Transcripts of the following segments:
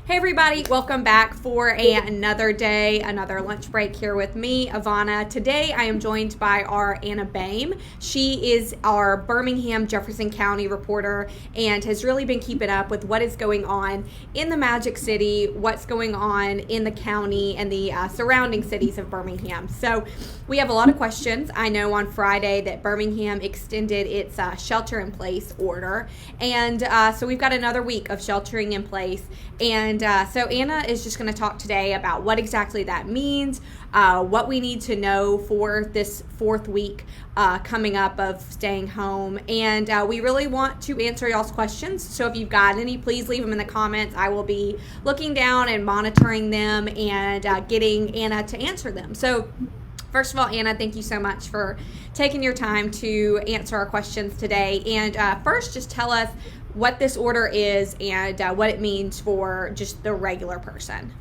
Hey everybody, welcome back for another day, another lunch break here with me, Ivana. Today I am joined by our Anna Beahm. She is our Birmingham, Jefferson County reporter and has really been keeping up with what is going on in the Magic City, what's going on in the county and the surrounding cities of Birmingham. So we have a lot of questions. I know on Friday that Birmingham extended its shelter-in-place order, and so we've got another week of sheltering in place. And so Anna is just going to talk today about what exactly that means, what we need to know for this fourth week coming up of staying home. And we really want to answer y'all's questions. So if you've got any, please leave them in the comments. I will be looking down and monitoring them and getting Anna to answer them. So first of all, Anna, thank you so much for taking your time to answer our questions today. And first, just tell us what this order is and what it means for just the regular person.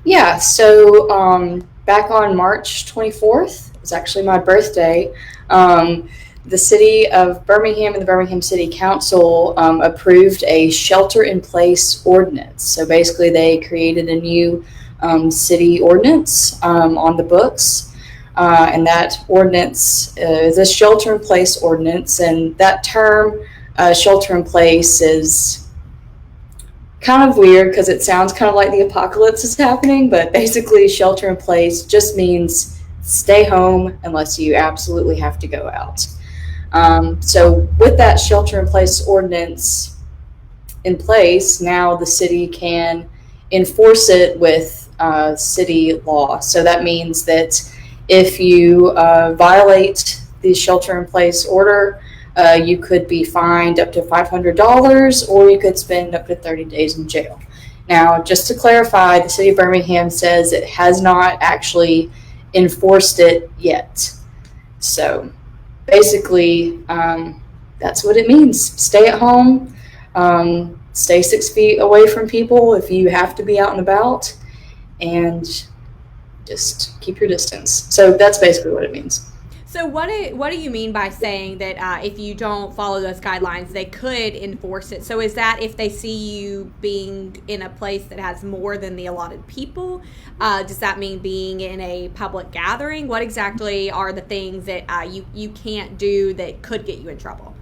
Yeah, so back on March 24th, it was actually my birthday, the city of Birmingham and the Birmingham City Council approved a shelter-in-place ordinance. So basically they created a new city ordinance on the books, and that ordinance is a shelter-in-place ordinance, and that term shelter in place is kind of weird because it sounds kind of like the apocalypse is happening, but basically shelter in place just means stay home unless you absolutely have to go out. So with that shelter in place ordinance in place, now the city can enforce it with city law. So that means that if you violate the shelter in place order, you could be fined up to $500 or you could spend up to 30 days in jail. Now, just to clarify, the city of Birmingham says it has not actually enforced it yet. So basically, that's what it means. Stay at home, stay 6 feet away from people if you have to be out and about, and just keep your distance. So that's basically what it means. So what do you mean by saying that if you don't follow those guidelines, they could enforce it? So is that if they see you being in a place that has more than the allotted people? Does that mean being in a public gathering? What exactly are the things that you can't do that could get you in trouble?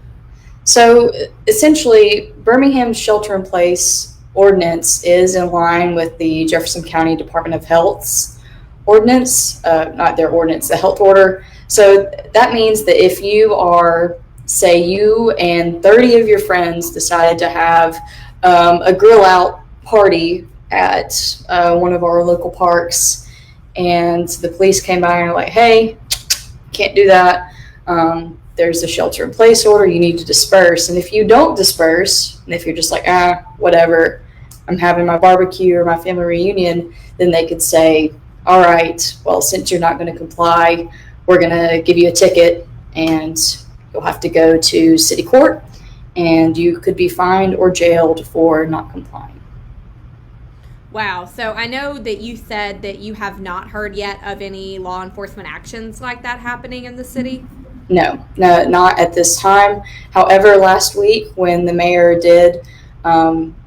So essentially, Birmingham's shelter-in-place ordinance is in line with the Jefferson County Department of Health's ordinance, not their ordinance, the health order. So that means that if you are, say you and 30 of your friends decided to have a grill out party at one of our local parks, and the police came by and were like, hey, can't do that. There's a shelter in place order, you need to disperse. And if you don't disperse, and if you're just like, whatever, I'm having my barbecue or my family reunion, then they could say, all right, well, since you're not going to comply, we're going to give you a ticket and you'll have to go to city court and you could be fined or jailed for not complying. Wow. So I know that you said that you have not heard yet of any law enforcement actions like that happening in the city? No, not at this time. However, last week when the mayor did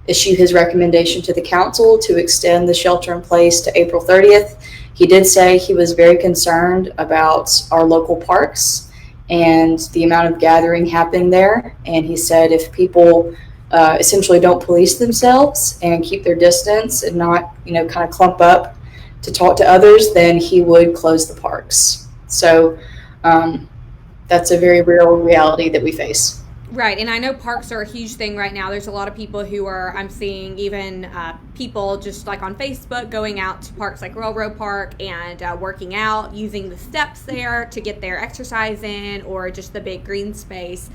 issue his recommendation to the council to extend the shelter in place to April 30th, he did say he was very concerned about our local parks and the amount of gathering happening there. And he said if people essentially don't police themselves and keep their distance and not, kind of clump up to talk to others, then he would close the parks. So that's a very real reality that we face. Right, and I know parks are a huge thing right now. There's a lot of people who I'm seeing even people just like on Facebook going out to parks like Railroad Park and working out, using the steps there to get their exercise in, or just the big green space.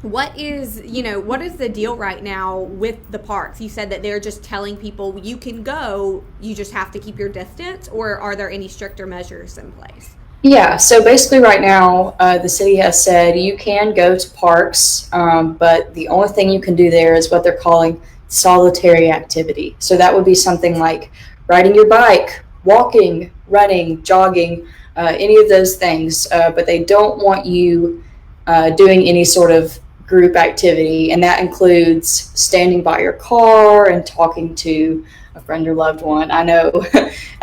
What is the deal right now with the parks? You said that they're just telling people you can go, you just have to keep your distance, or are there any stricter measures in place? Yeah, so basically right now, the city has said you can go to parks, but the only thing you can do there is what they're calling solitary activity. So that would be something like riding your bike, walking, running, jogging, any of those things, but they don't want you doing any sort of group activity, and that includes standing by your car and talking to a friend or loved one. I know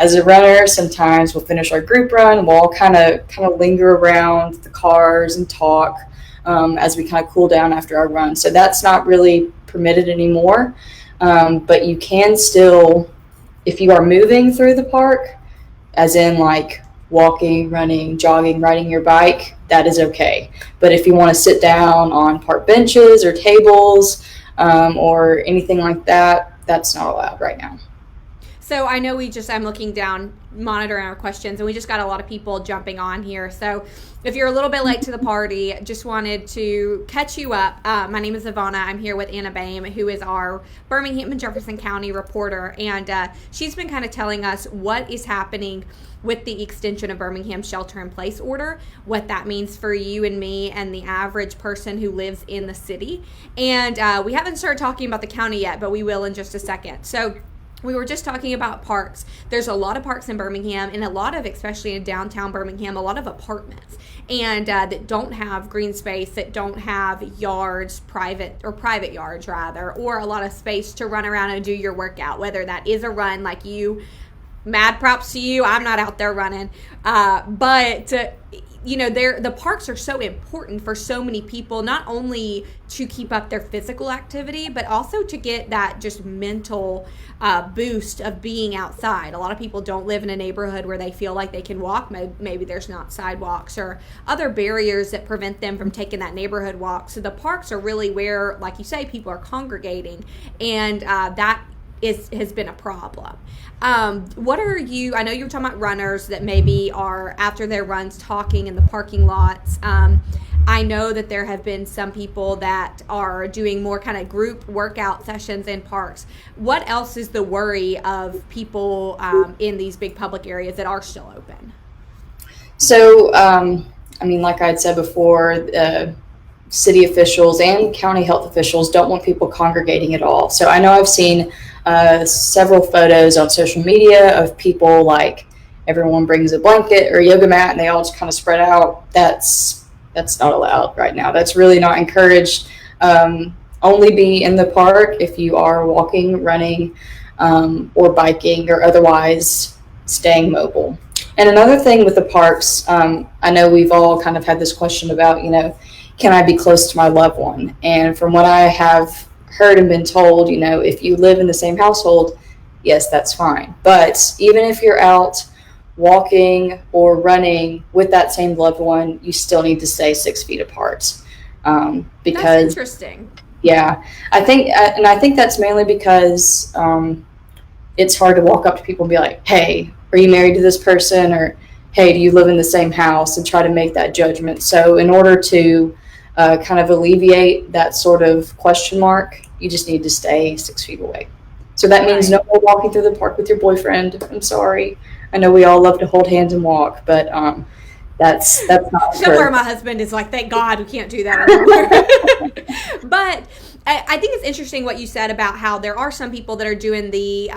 as a runner, sometimes we'll finish our group run, we'll all kind of linger around the cars and talk as we kind of cool down after our run. So that's not really permitted anymore, but you can still, if you are moving through the park, as in like walking, running, jogging, riding your bike, that is okay. But if you want to sit down on park benches or tables or anything like that, that's not allowed right now. So I know I'm looking down, monitoring our questions, and we just got a lot of people jumping on here. So if you're a little bit late to the party, just wanted to catch you up. My name is AL.com. I'm here with Anna Beahm, who is our Birmingham and Jefferson County reporter, and she's been kind of telling us what is happening with the extension of Birmingham's shelter-in-place order, what that means for you and me and the average person who lives in the city. And we haven't started talking about the county yet, but we will in just a second. So we were just talking about parks. There's a lot of parks in Birmingham, and a lot of, especially in downtown Birmingham, a lot of apartments, and that don't have green space, that don't have yards, private yards rather, or a lot of space to run around and do your workout, whether that is a run like you. Mad props to you. I'm not out there running. But the parks are so important for so many people, not only to keep up their physical activity, but also to get that just mental boost of being outside. A lot of people don't live in a neighborhood where they feel like they can walk. Maybe there's not sidewalks or other barriers that prevent them from taking that neighborhood walk. So the parks are really where, like you say, people are congregating, and that has been a problem. I know you were talking about runners that maybe are after their runs talking in the parking lots. I know that there have been some people that are doing more kind of group workout sessions in parks. What else is the worry of people in these big public areas that are still open? So, like I had said before, city officials and county health officials don't want people congregating at all. So I know I've seen several photos on social media of people, like everyone brings a blanket or a yoga mat and they all just kind of spread out. That's not allowed right now. That's really not encouraged. Only be in the park if you are walking, running, or biking, or otherwise staying mobile. And another thing with the parks, I know we've all kind of had this question about, can I be close to my loved one? And from what I have heard and been told, if you live in the same household, yes, that's fine. But even if you're out walking or running with that same loved one, you still need to stay 6 feet apart. Because that's interesting. Yeah, I think that's mainly because it's hard to walk up to people and be like, hey, are you married to this person? Or, hey, do you live in the same house? And try to make that judgment. So in order to kind of alleviate that sort of question mark, you just need to stay 6 feet away. So that means no more walking through the park with your boyfriend. I'm sorry. I know we all love to hold hands and walk, but that's not somewhere my husband is like, thank God we can't do that anymore. But I think it's interesting what you said about how there are some people that are doing the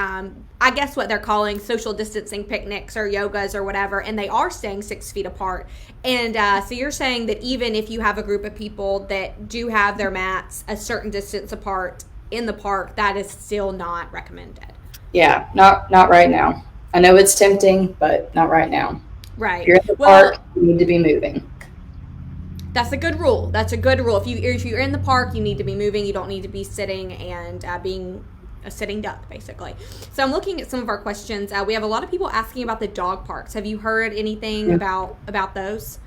I guess what they're calling social distancing picnics or yogas or whatever, and they are staying 6 feet apart. And so you're saying that even if you have a group of people that do have their mats a certain distance apart in the park, that is still not recommended. Yeah, not right now. I know it's tempting, but not right now. Right. If you're in the park, you need to be moving. That's a good rule. If you're in the park, you need to be moving. You don't need to be sitting and being a sitting duck, basically. So I'm looking at some of our questions. We have a lot of people asking about the dog parks. Have you heard anything about those?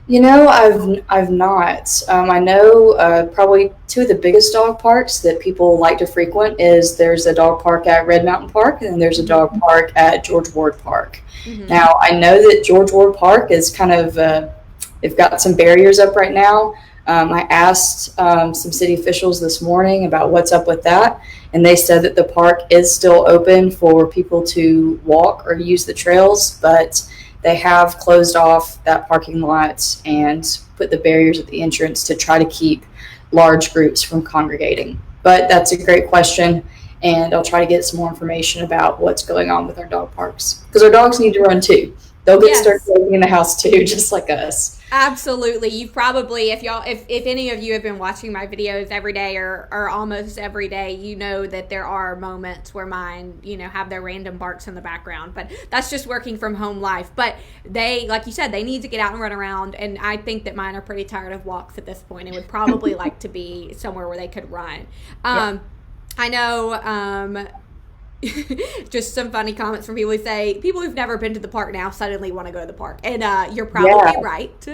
I've not. I know probably two of the biggest dog parks that people like to frequent is there's a dog park at Red Mountain Park, and then there's a dog park at George Ward Park. Mm-hmm. Now, I know that George Ward Park is kind of, they've got some barriers up right now. I asked some city officials this morning about what's up with that, and they said that the park is still open for people to walk or use the trails, but they have closed off that parking lot and put the barriers at the entrance to try to keep large groups from congregating. But that's a great question, and I'll try to get some more information about what's going on with our dog parks, because our dogs need to run too. They'll get started Yes. living in the house too, just like us. Absolutely. You've probably, if any of you have been watching my videos every day or almost every day, you know that there are moments where mine, have their random barks in the background. But that's just working from home life. But they, like you said, they need to get out and run around. And I think that mine are pretty tired of walks at this point and would probably like to be somewhere where they could run. Yeah. I know, just some funny comments from people who say people who've never been to the park now suddenly want to go to the park, and you're probably right.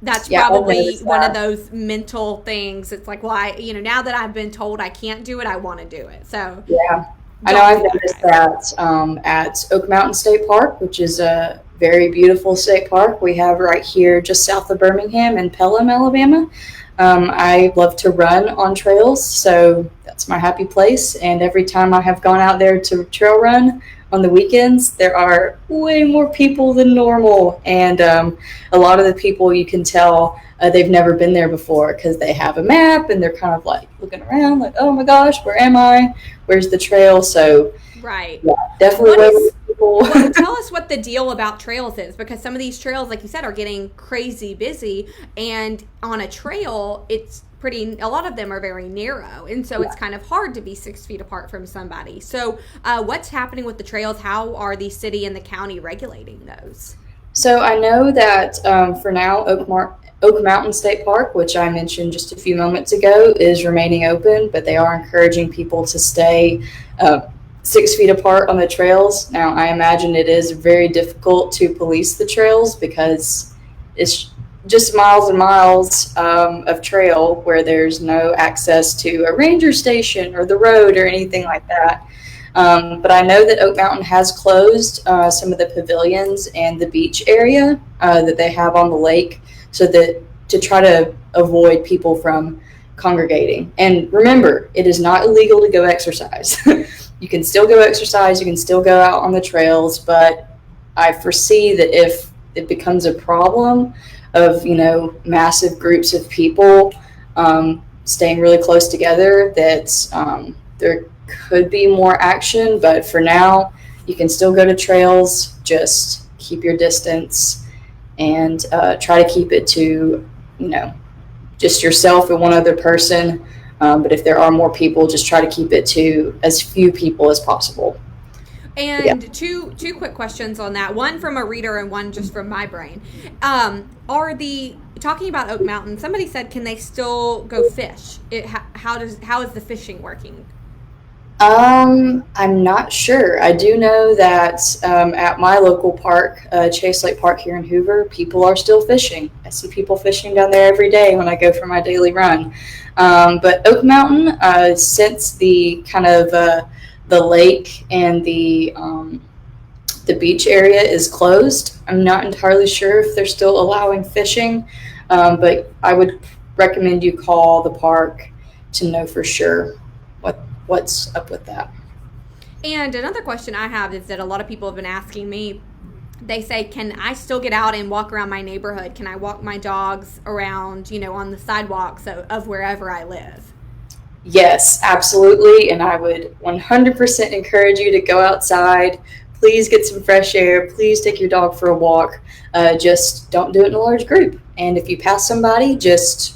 That's Yeah, I've probably noticed one of that. those mental things. It's like, well, now that I've been told I can't do it, I want to do it. So Yeah. I know don't I've do that, noticed guys. that at Oak Mountain State Park, which is a very beautiful state park we have right here just south of Birmingham in Pelham, Alabama. I love to run on trails, so that's my happy place. And every time I have gone out there to trail run on the weekends, there are way more people than normal. And a lot of the people you can tell they've never been there before because they have a map and they're kind of like looking around, like, oh my gosh, where am I? Where's the trail? So, Right. yeah, definitely What way is more people. tell us what the deal about trails is, because some of these trails, like you said, are getting crazy busy, and on a trail it's a lot of them are very narrow, and so it's kind of hard to be 6 feet apart from somebody. So what's happening with the trails? How are the city and the county regulating those? So I know that for now, Oak Mountain State Park, which I mentioned just a few moments ago, is remaining open, but they are encouraging people to stay 6 feet apart on the trails. Now, I imagine it is very difficult to police the trails because it's just miles and miles of trail where there's no access to a ranger station or the road or anything like that. But I know that Oak Mountain has closed some of the pavilions and the beach area that they have on the lake, so that to try to avoid people from congregating. And remember, it is not illegal to go exercise. You can still go exercise, you can still go out on the trails, but I foresee that if it becomes a problem of, massive groups of people staying really close together, that there could be more action. But for now, you can still go to trails, just keep your distance and try to keep it to, just yourself and one other person. But if there are more people, just try to keep it to as few people as possible. And Yeah. two quick questions on that. One from a reader and one just from my brain. Talking about Oak Mountain? Somebody said, can they still go fish? How is the fishing working? I'm not sure. I do know that at my local park, Chase Lake Park here in Hoover, people are still fishing. I see people fishing down there every day when I go for my daily run. But Oak Mountain, since the kind of the lake and the beach area is closed, I'm not entirely sure if they're still allowing fishing. But I would recommend you call the park to know for sure what's up with that. And another question I have is that a lot of people have been asking me. They say, can I still get out and walk around my neighborhood? Can I walk my dogs around, on the sidewalks of wherever I live? Yes, absolutely. And I would 100% encourage you to go outside. Please get some fresh air. Please take your dog for a walk. Just don't do it in a large group. And if you pass somebody, just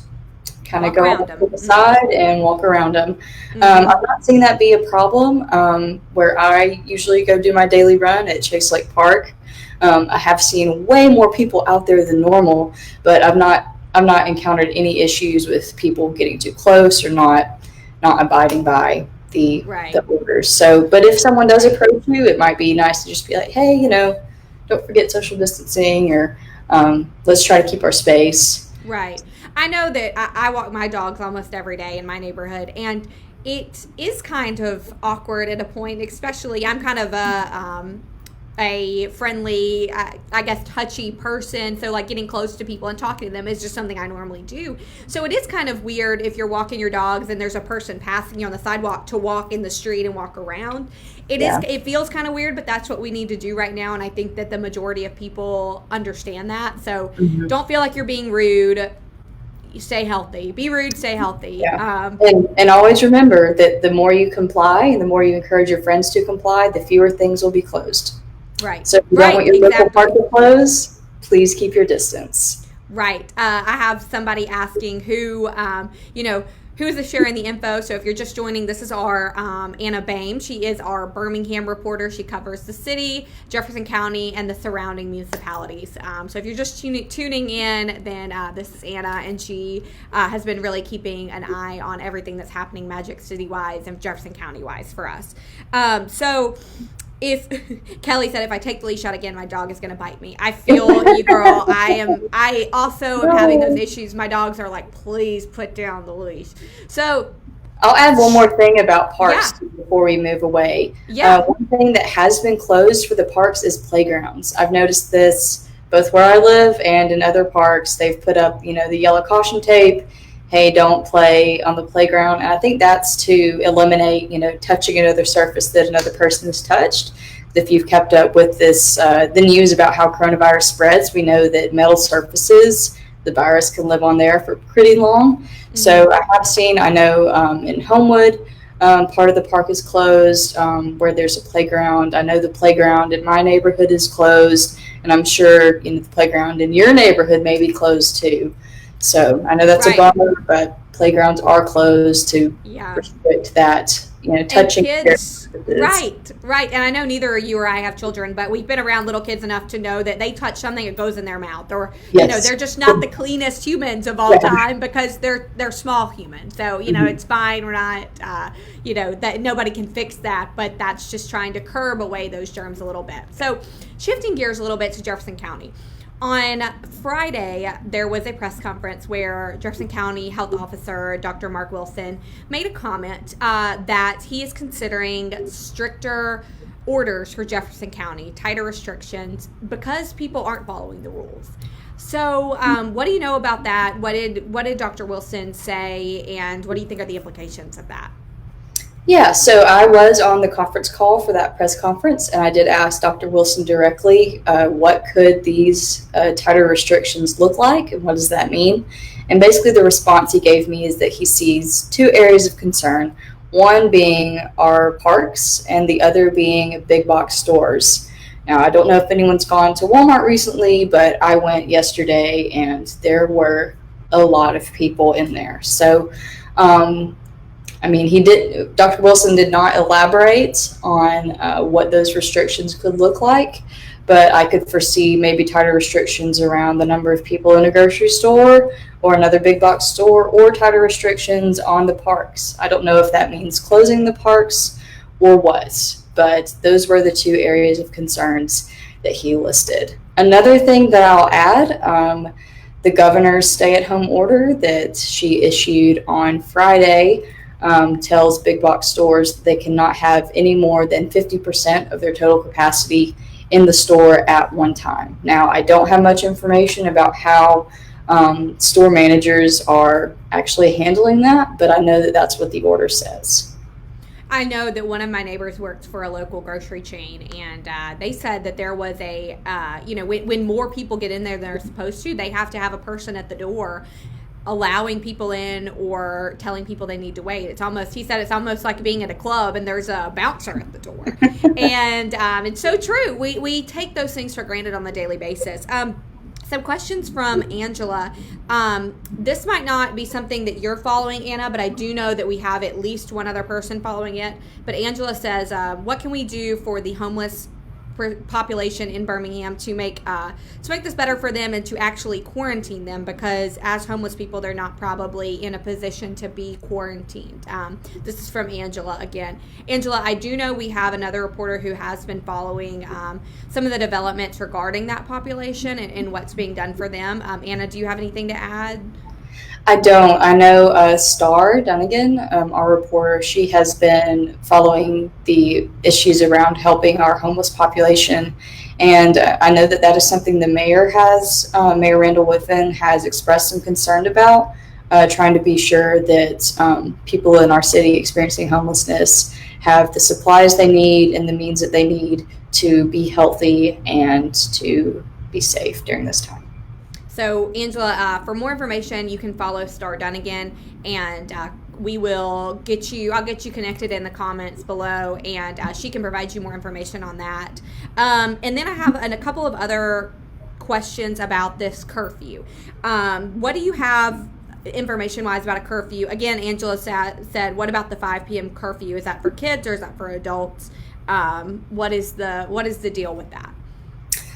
kind of Walk go around off them. to the side and walk around them. Mhm. I've not seen that be a problem where I usually go do my daily run at Chase Lake Park. I have seen way more people out there than normal, but I've not encountered any issues with people getting too close or not abiding by the Right. the orders. So, but if someone does approach you, it might be nice to just be like, hey, don't forget social distancing, or let's try to keep our space. Right. I know that I walk my dogs almost every day in my neighborhood, and it is kind of awkward at a point, especially I'm kind of a friendly, I guess, touchy person. So like getting close to people and talking to them is just something I normally do. So it is kind of weird if you're walking your dogs and there's a person passing you on the sidewalk to walk in the street and walk around. It feels kind of weird, but that's what we need to do right now. And I think that the majority of people understand that. So don't feel like you're being rude. Stay healthy. Be rude, stay healthy. Yeah. And always remember that the more you comply and the more you encourage your friends to comply, the fewer things will be closed. Right. So if you don't Right. want your local Exactly. park to close, please keep your distance. Right. I have somebody asking who is sharing the info. So if you're just joining, this is our Anna Beahm. She is our Birmingham reporter. She covers the city, Jefferson County, and the surrounding municipalities. So if you're just tuning in, then this is Anna, and she has been really keeping an eye on everything that's happening Magic City-wise and Jefferson County-wise for us. So if Kelly said if I take the leash out again, my dog is going to bite me. I feel you, girl. I also am having those issues. My dogs are like, please put down the leash. So I'll add one more thing about parks before we move away. Yeah. One thing that has been closed for the parks is playgrounds. I've noticed this both where I live and in other parks. They've put up, the yellow caution tape. Hey, don't play on the playground. And I think that's to eliminate, touching another surface that another person has touched. If you've kept up with this, the news about how coronavirus spreads, we know that metal surfaces, the virus can live on there for pretty long. Mm-hmm. So I know in Homewood, part of the park is closed where there's a playground. I know the playground in my neighborhood is closed, and I'm sure the playground in your neighborhood may be closed too. So I know that's a bummer, but playgrounds are closed to restrict that, touching kids. Right. And I know neither you or I have children, but we've been around little kids enough to know that they touch something, it goes in their mouth, or they're just not the cleanest humans of all time because they're small humans. So it's fine. We're not that nobody can fix that, but that's just trying to curb away those germs a little bit. So shifting gears a little bit to Jefferson County. On Friday, there was a press conference where Jefferson County Health Officer Dr. Mark Wilson made a comment that he is considering stricter orders for Jefferson County, tighter restrictions, because people aren't following the rules. So what do you know about that? What did Dr. Wilson say, and what do you think are the implications of that? Yeah, so I was on the conference call for that press conference, and I did ask Dr. Wilson directly, what could these tighter restrictions look like, and what does that mean? And basically the response he gave me is that he sees two areas of concern, one being our parks and the other being big box stores. Now, I don't know if anyone's gone to Walmart recently, but I went yesterday, and there were a lot of people in there. So, Dr. Wilson did not elaborate on what those restrictions could look like, but I could foresee maybe tighter restrictions around the number of people in a grocery store or another big box store, or tighter restrictions on the parks. I don't know if that means closing the parks or what, but those were the two areas of concerns that he listed. Another thing that I'll add, the governor's stay-at-home order that she issued on Friday tells big box stores that they cannot have any more than 50% of their total capacity in the store at one time. Now, I don't have much information about how store managers are actually handling that, but I know that that's what the order says. I know that one of my neighbors works for a local grocery chain, and they said that there was when more people get in there than they're supposed to, they have to have a person at the door allowing people in or telling people they need to wait. He said it's almost like being at a club and there's a bouncer at the door. And it's so true. We take those things for granted on a daily basis. Some questions from Angela. This might not be something that you're following, Anna, but I do know that we have at least one other person following it. But Angela says, what can we do for the homeless population in Birmingham to make this better for them and to actually quarantine them, because as homeless people they're not probably in a position to be quarantined. This is from Angela again. Angela, I do know we have another reporter who has been following some of the developments regarding that population and what's being done for them. Anna, do you have anything to add? I don't. I know Star Dunnigan, our reporter, she has been following the issues around helping our homeless population. And I know that is something the mayor Mayor Randall Whiffen has expressed some concern about, trying to be sure that people in our city experiencing homelessness have the supplies they need and the means that they need to be healthy and to be safe during this time. So, Angela, for more information, you can follow Star Dunnigan and we will get you. I'll get you connected in the comments below, and she can provide you more information on that. And then I have a couple of other questions about this curfew. What do you have information-wise about a curfew? Again, Angela said, what about the 5 p.m. curfew? Is that for kids or is that for adults? What is the deal with that?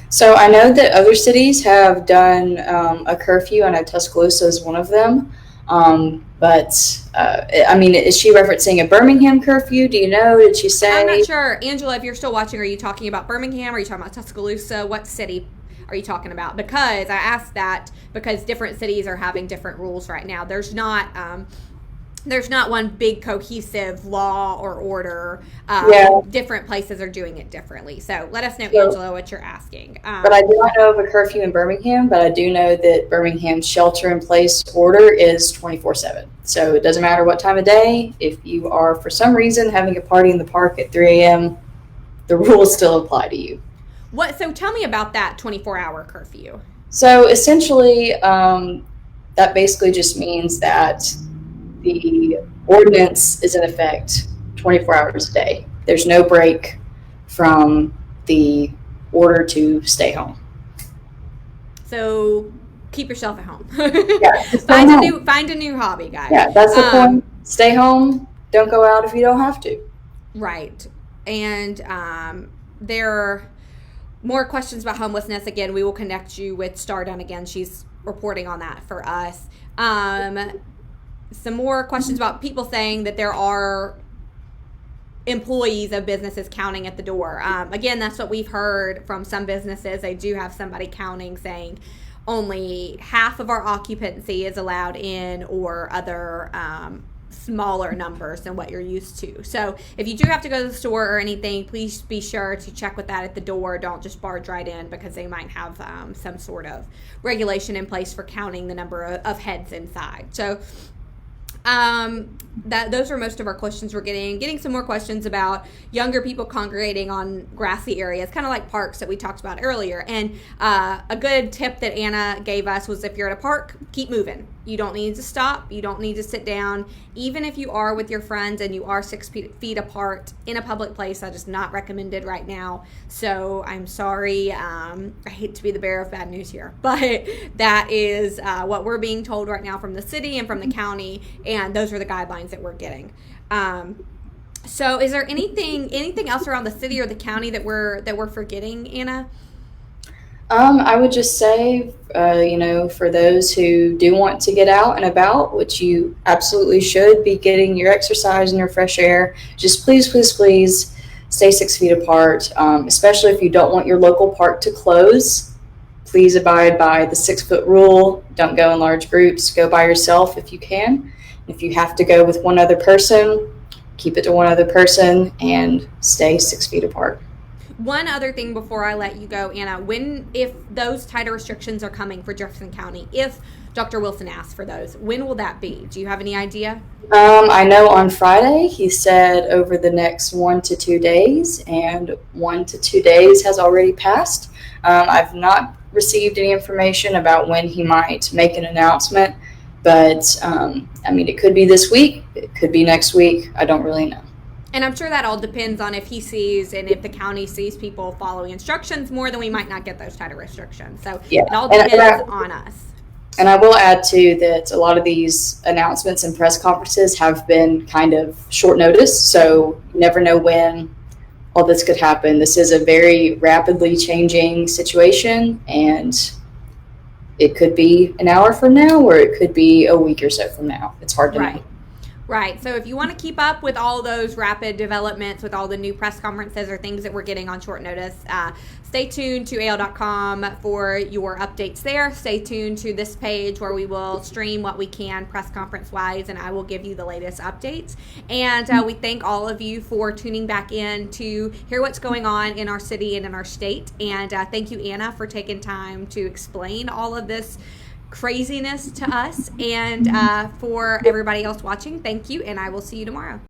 So I know that other cities have done a curfew. I know Tuscaloosa is one of them. But I mean, is she referencing a Birmingham curfew? Do you know? Did she say? I'm not sure. Angela, if you're still watching, are you talking about Birmingham? Are you talking about Tuscaloosa? What city are you talking about? Because I asked that because different cities are having different rules right now. There's not one big cohesive law or order. Different places are doing it differently. So let us know, Angela, what you're asking. But I do not know of a curfew in Birmingham, but I do know that Birmingham's shelter-in-place order is 24/7. So it doesn't matter what time of day. If you are, for some reason, having a party in the park at 3 a.m., the rules still apply to you. So tell me about that 24-hour curfew. So essentially, that basically just means that the ordinance is in effect 24 hours a day. There's no break from the order to stay home. So keep yourself at home. Yeah, find a new hobby, guys. Yeah, that's the point. Stay home. Don't go out if you don't have to. Right. And there are more questions about homelessness. Again, we will connect you with Star Dunn again. She's reporting on that for us. Some more questions about people saying that there are employees of businesses counting at the door. Again, that's what we've heard from some businesses. They do have somebody counting, saying only half of our occupancy is allowed in, or other smaller numbers than what you're used to. So if you do have to go to the store or anything, please be sure to check with that at the door. Don't just barge right in, because they might have some sort of regulation in place for counting the number of heads inside. So those are most of our questions we're getting some more questions about younger people congregating on grassy areas, kind of like parks that we talked about earlier. And a good tip that Anna gave us was, if you're at a park, keep moving. You don't need to stop. You don't need to sit down. Even if you are with your friends and you are 6 feet apart in a public place, that is not recommended right now. So I'm sorry. I hate to be the bearer of bad news here, but that is what we're being told right now from the city and from the county, and those are the guidelines that we're getting. So is there anything else around the city or the county that we're forgetting, Anna? I would just say, for those who do want to get out and about, which you absolutely should be getting your exercise and your fresh air, just please, please, please stay 6 feet apart, especially if you don't want your local park to close. Please abide by the 6-foot rule. Don't go in large groups. Go by yourself if you can. If you have to go with one other person, keep it to one other person and stay 6 feet apart. One other thing before I let you go, Anna, if those tighter restrictions are coming for Jefferson County, if Dr. Wilson asks for those, when will that be? Do you have any idea? I know on Friday he said over the next 1 to 2 days, and 1 to 2 days has already passed. I've not received any information about when he might make an announcement, but it could be this week, it could be next week. I don't really know. And I'm sure that all depends on if he sees and if the county sees people following instructions more, then we might not get those tighter restrictions. So It all depends on us. And I will add, too, that a lot of these announcements and press conferences have been kind of short notice, so you never know when all this could happen. This is a very rapidly changing situation, and it could be an hour from now, or it could be a week or so from now. It's hard to know. Right. So if you want to keep up with all those rapid developments, with all the new press conferences or things that we're getting on short notice, stay tuned to AL.com for your updates there. Stay tuned to this page where we will stream what we can press conference wise, and I will give you the latest updates. And we thank all of you for tuning back in to hear what's going on in our city and in our state. And thank you, Anna, for taking time to explain all of this craziness to us, and for everybody else watching, thank you, and I will see you tomorrow.